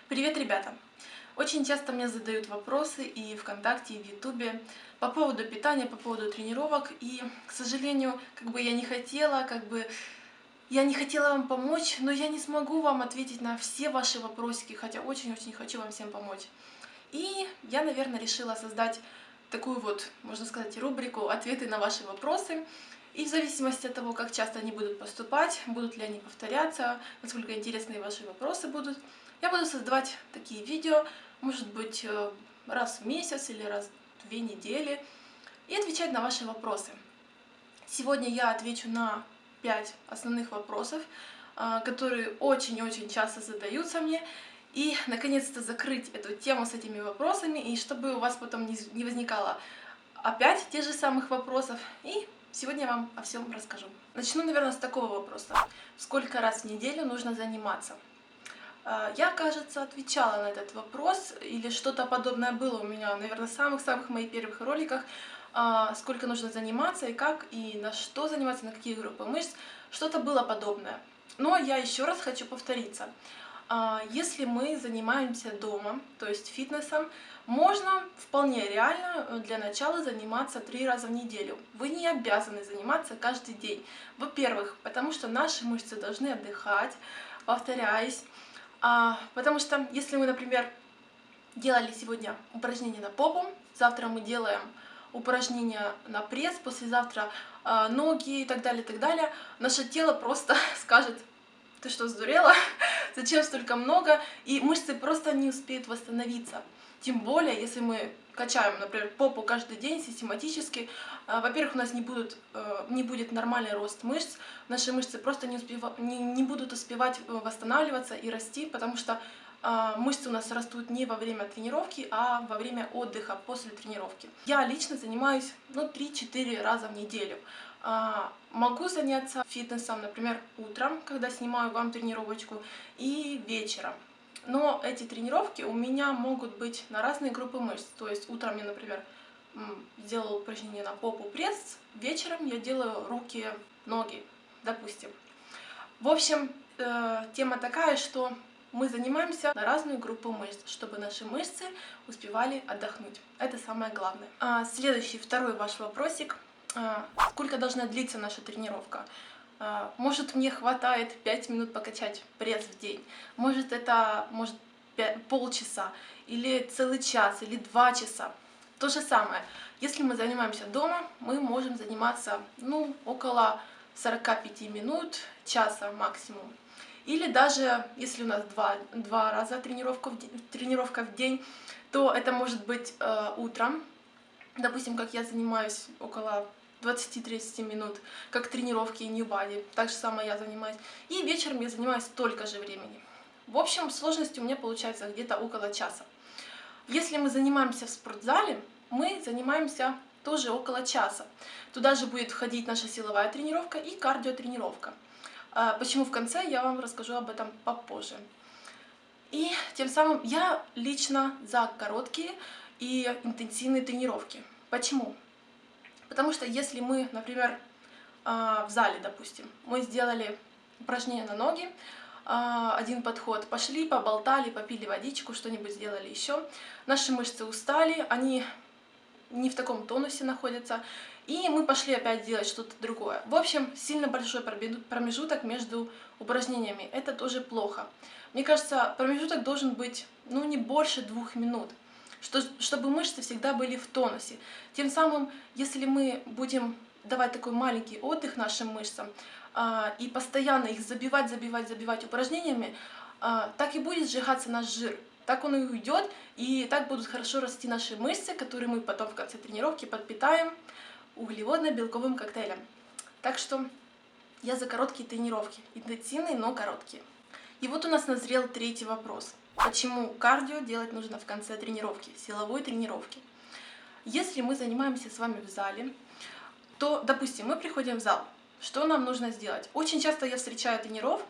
Привет, ребята! Очень часто мне задают вопросы и ВКонтакте, и в Ютубе по поводу питания, по поводу тренировок. И, к сожалению, я не хотела вам помочь, но я не смогу вам ответить на все ваши вопросики, хотя очень-очень хочу вам всем помочь. И я, наверное, решила создать такую вот, можно сказать, рубрику «Ответы на ваши вопросы». И в зависимости от того, как часто они будут поступать, будут ли они повторяться, насколько интересные ваши вопросы будут, я буду создавать такие видео, может быть, раз в месяц или раз в 2 недели, и отвечать на ваши вопросы. Сегодня я отвечу на 5 основных вопросов, которые очень-очень часто задаются мне, и наконец-то закрыть эту тему с этими вопросами, и чтобы у вас потом не возникало опять тех же самых вопросов. И сегодня я вам о всем расскажу. Начну, наверное, с такого вопроса. Сколько раз в неделю нужно заниматься? Я, кажется, отвечала на этот вопрос, или что-то подобное было у меня, наверное, в самых-самых моих первых роликах, сколько нужно заниматься и как, и на что заниматься, на какие группы мышц, что-то было подобное. Но я еще раз хочу повториться. Если мы занимаемся дома, то есть фитнесом, можно вполне реально для начала заниматься 3 раза в неделю. Вы не обязаны заниматься каждый день. Во-первых, потому что наши мышцы должны отдыхать, повторяюсь. Потому что если мы, например, делали сегодня упражнения на попу, завтра мы делаем упражнения на пресс, послезавтра ноги и так далее, наше тело просто скажет: ты что, сдурела? Зачем столько много? И мышцы просто не успеют восстановиться. Тем более, если мы качаем, например, попу каждый день систематически, во-первых, у нас не будет нормальный рост мышц, наши мышцы просто не будут успевать восстанавливаться и расти, потому что мышцы у нас растут не во время тренировки, а во время отдыха после тренировки. Я лично занимаюсь 3-4 раза в неделю. Могу заняться фитнесом, например, утром, когда снимаю вам тренировочку, и вечером. Но эти тренировки у меня могут быть на разные группы мышц. То есть утром я, например, делала упражнения на попу, пресс, вечером я делаю руки, ноги, допустим. В общем, тема такая, что мы занимаемся на разную группу мышц, чтобы наши мышцы успевали отдохнуть. Это самое главное. Следующий, второй ваш вопросик. Сколько должна длиться наша тренировка? Может, мне хватает 5 минут покачать пресс в день, может полчаса, или целый час, или 2 часа. То же самое. Если мы занимаемся дома, мы можем заниматься около 45 минут, часа максимум. Или даже если у нас два раза тренировка в день, то это может быть утром. Допустим, как я занимаюсь около 20-30 минут, как тренировки New Body, так же самое я занимаюсь. И вечером я занимаюсь столько же времени. В общем, сложность у меня получается где-то около часа. Если мы занимаемся в спортзале, мы занимаемся тоже около часа. Туда же будет входить наша силовая тренировка и кардиотренировка. Почему в конце, я вам расскажу об этом попозже. И тем самым я лично за короткие и интенсивные тренировки. Почему? Потому что если мы, например, в зале, допустим, мы сделали упражнение на ноги, один подход, пошли, поболтали, попили водичку, что-нибудь сделали еще, наши мышцы устали, они не в таком тонусе находятся, и мы пошли опять делать что-то другое. В общем, сильно большой промежуток между упражнениями, это тоже плохо. Мне кажется, промежуток должен быть, не больше 2 минут, чтобы мышцы всегда были в тонусе. Тем самым, если мы будем давать такой маленький отдых нашим мышцам и постоянно их забивать упражнениями, так и будет сжигаться наш жир. Так он и уйдет, и так будут хорошо расти наши мышцы, которые мы потом в конце тренировки подпитаем углеводно-белковым коктейлем. Так что я за короткие тренировки, интенсивные, но короткие. И вот у нас назрел третий вопрос. Почему кардио делать нужно в конце тренировки, силовой тренировки? Если мы занимаемся с вами в зале, то, допустим, мы приходим в зал. Что нам нужно сделать? Очень часто я встречаю тренеров,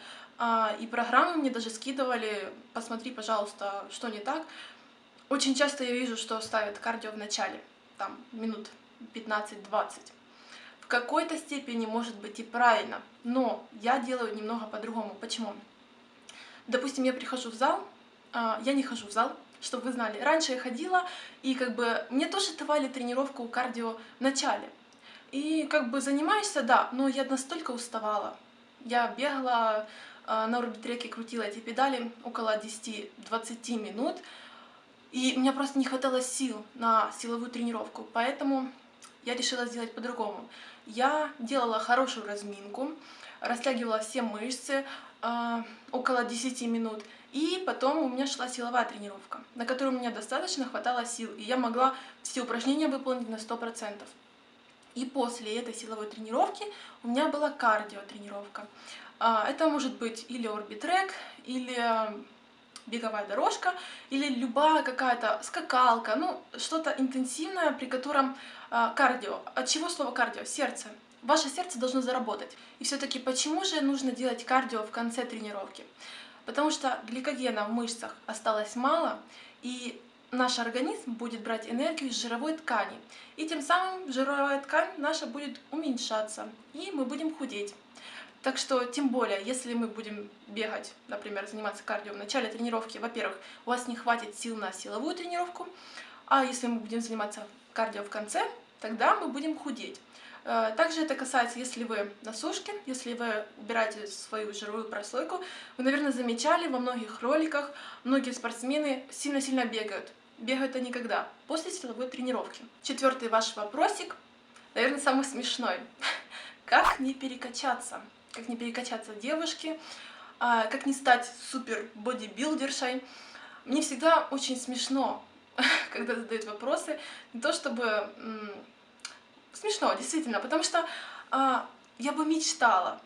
и программы мне даже скидывали: посмотри, пожалуйста, что не так. Очень часто я вижу, что ставят кардио в начале, там, минут 15-20. В какой-то степени может быть и правильно, но я делаю немного по-другому. Почему? Допустим, я прихожу в зал, я не хожу в зал, чтобы вы знали. Раньше я ходила, и как бы мне тоже давали тренировку кардио в начале. И как бы занимаешься, да, но я настолько уставала. Я бегала на орбитреке, крутила эти педали около 10-20 минут, и у меня просто не хватало сил на силовую тренировку, поэтому я решила сделать по-другому. Я делала хорошую разминку, растягивала все мышцы около 10 минут, и потом у меня шла силовая тренировка, на которую у меня достаточно хватало сил, и я могла все упражнения выполнить на 100%. И после этой силовой тренировки у меня была кардио-тренировка. Это может быть или орбитрек, или беговая дорожка, или любая какая-то скакалка, ну, что-то интенсивное, при котором кардио. От чего слово кардио? Сердце. Ваше сердце должно заработать. И все-таки почему же нужно делать кардио в конце тренировки? Потому что гликогена в мышцах осталось мало, и наш организм будет брать энергию из жировой ткани. И тем самым жировая ткань наша будет уменьшаться, и мы будем худеть. Так что, тем более, если мы будем бегать, например, заниматься кардио в начале тренировки, во-первых, у вас не хватит сил на силовую тренировку, а если мы будем заниматься кардио в конце, тогда мы будем худеть. Также это касается, если вы на сушке, если вы убираете свою жировую прослойку. Вы, наверное, замечали во многих роликах, многие спортсмены сильно-сильно бегают. Бегают они когда? После силовой тренировки. 4-й ваш вопросик, наверное, самый смешной. Как не перекачаться? Как не перекачаться девушке? Как не стать супер бодибилдершей? Мне всегда очень смешно, когда задают вопросы. Не то чтобы... Смешно, действительно, потому что я бы мечтала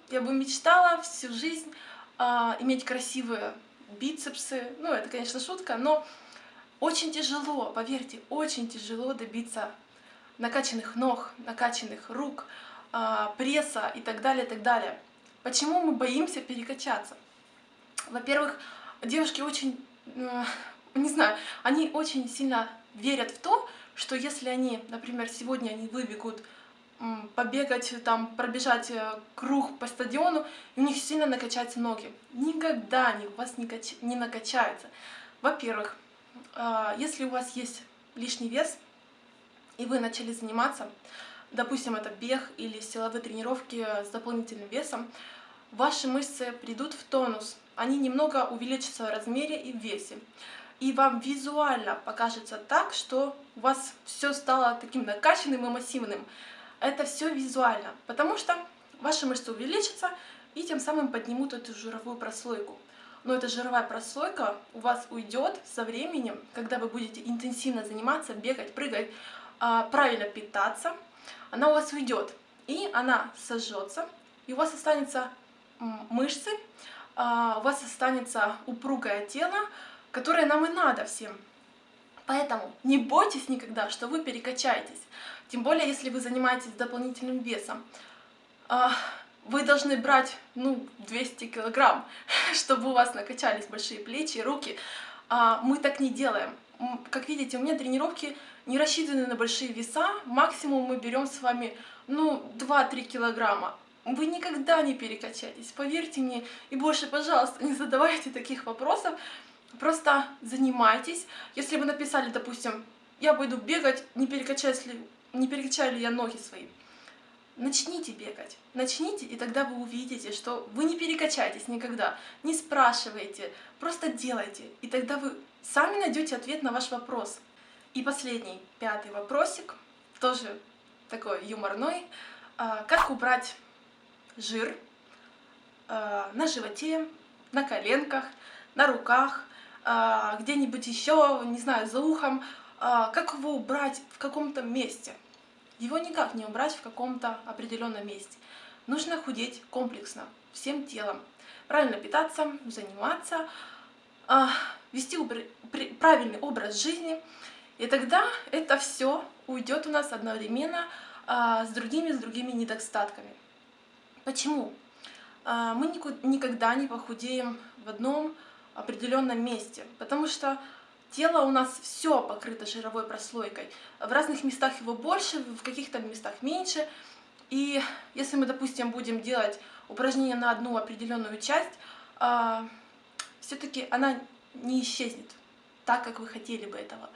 всю жизнь иметь красивые бицепсы. Ну, это, конечно, шутка, но очень тяжело, поверьте, очень тяжело добиться накачанных ног, накачанных рук, пресса и так далее, и так далее. Почему мы боимся перекачаться? Во-первых, девушки очень, не знаю, они очень сильно верят в то, что если они, например, сегодня они выбегут побегать, там, пробежать круг по стадиону, и у них сильно накачаются ноги. Никогда они у вас не накачаются. Во-первых, если у вас есть лишний вес, и вы начали заниматься, допустим, это бег или силовые тренировки с дополнительным весом, ваши мышцы придут в тонус, они немного увеличатся в размере и в весе. И вам визуально покажется так, что у вас все стало таким накачанным и массивным. Это все визуально, потому что ваши мышцы увеличатся и тем самым поднимут эту жировую прослойку. Но эта жировая прослойка у вас уйдет со временем, когда вы будете интенсивно заниматься, бегать, прыгать, правильно питаться, она у вас уйдет, и она сожжется, и у вас останется мышцы, у вас останется упругое тело, которое нам и надо всем. Поэтому не бойтесь никогда, что вы перекачаетесь. Тем более, если вы занимаетесь дополнительным весом. Вы должны брать, 200 килограмм, чтобы у вас накачались большие плечи, руки. Мы так не делаем. Как видите, у меня тренировки не рассчитаны на большие веса. Максимум мы берем с вами, 2-3 килограмма. Вы никогда не перекачаетесь, поверьте мне. И больше, пожалуйста, не задавайте таких вопросов. Просто занимайтесь. Если вы написали, допустим, я пойду бегать, не перекачаю ли я ноги свои. Начните бегать, начните, и тогда вы увидите, что вы не перекачаетесь никогда. Не спрашивайте, просто делайте, и тогда вы сами найдете ответ на ваш вопрос. И последний, 5-й вопросик, тоже такой юморной. Как убрать жир на животе, на коленках, на руках, где-нибудь еще, не знаю, за ухом, как его убрать в каком-то месте. Его никак не убрать в каком-то определенном месте. Нужно худеть комплексно, всем телом, правильно питаться, заниматься, вести правильный образ жизни, и тогда это все уйдет у нас одновременно с другими недостатками. Почему? Мы никогда не похудеем в одном определенном месте, потому что тело у нас все покрыто жировой прослойкой. В разных местах его больше, в каких-то местах меньше. И если мы, допустим, будем делать упражнения на одну определенную часть, все-таки она не исчезнет так, как вы хотели бы этого.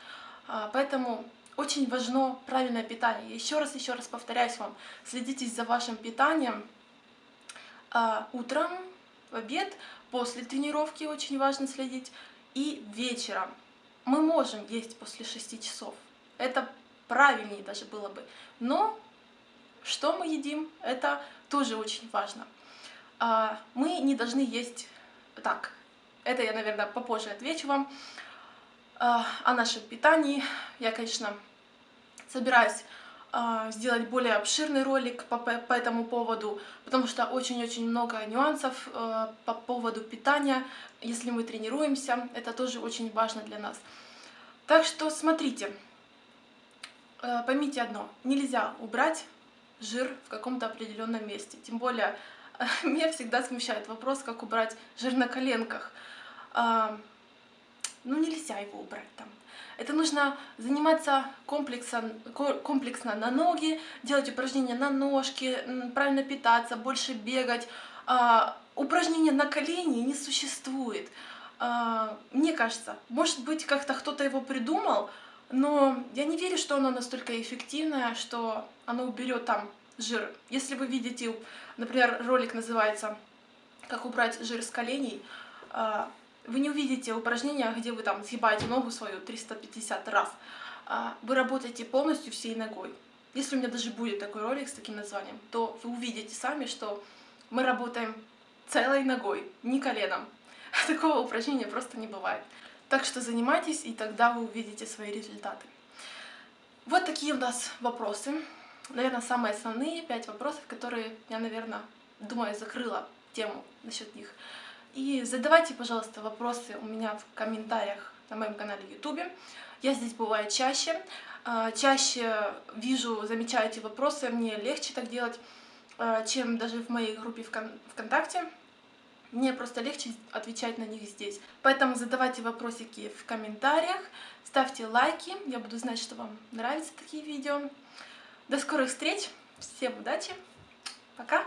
Поэтому очень важно правильное питание. Еще раз повторяюсь вам, следите за вашим питанием. Утром, в обед, после тренировки очень важно следить. И вечером. Мы можем есть после 6 часов. Это правильнее даже было бы. Но что мы едим, это тоже очень важно. Мы не должны есть так. Это я, наверное, попозже отвечу вам о нашем питании. Я, конечно, собираюсь сделать более обширный ролик по этому поводу, потому что очень-очень много нюансов по поводу питания. Если мы тренируемся, это тоже очень важно для нас. Так что смотрите, поймите одно, нельзя убрать жир в каком-то определенном месте. Тем более, меня всегда смущает вопрос, как убрать жир на коленках. Ну, нельзя его убрать там. Это нужно заниматься комплексно на ноги, делать упражнения на ножки, правильно питаться, больше бегать. Упражнения на колени не существует. Мне кажется, может быть, как-то кто-то его придумал, но я не верю, что оно настолько эффективное, что оно уберет там жир. Если вы видите, например, ролик называется «Как убрать жир с коленей», вы не увидите упражнения, где вы там сгибаете ногу свою 350 раз. Вы работаете полностью всей ногой. Если у меня даже будет такой ролик с таким названием, то вы увидите сами, что мы работаем целой ногой, не коленом. Такого упражнения просто не бывает. Так что занимайтесь, и тогда вы увидите свои результаты. Вот такие у нас вопросы. Наверное, самые основные 5 вопросов, которые я, наверное, думаю, закрыла тему насчет них. И задавайте, пожалуйста, вопросы у меня в комментариях на моем канале YouTube. Я здесь бываю чаще. Чаще вижу, замечаю эти вопросы. Мне легче так делать, чем даже в моей группе ВКонтакте. Мне просто легче отвечать на них здесь. Поэтому задавайте вопросики в комментариях, ставьте лайки. Я буду знать, что вам нравятся такие видео. До скорых встреч. Всем удачи. Пока.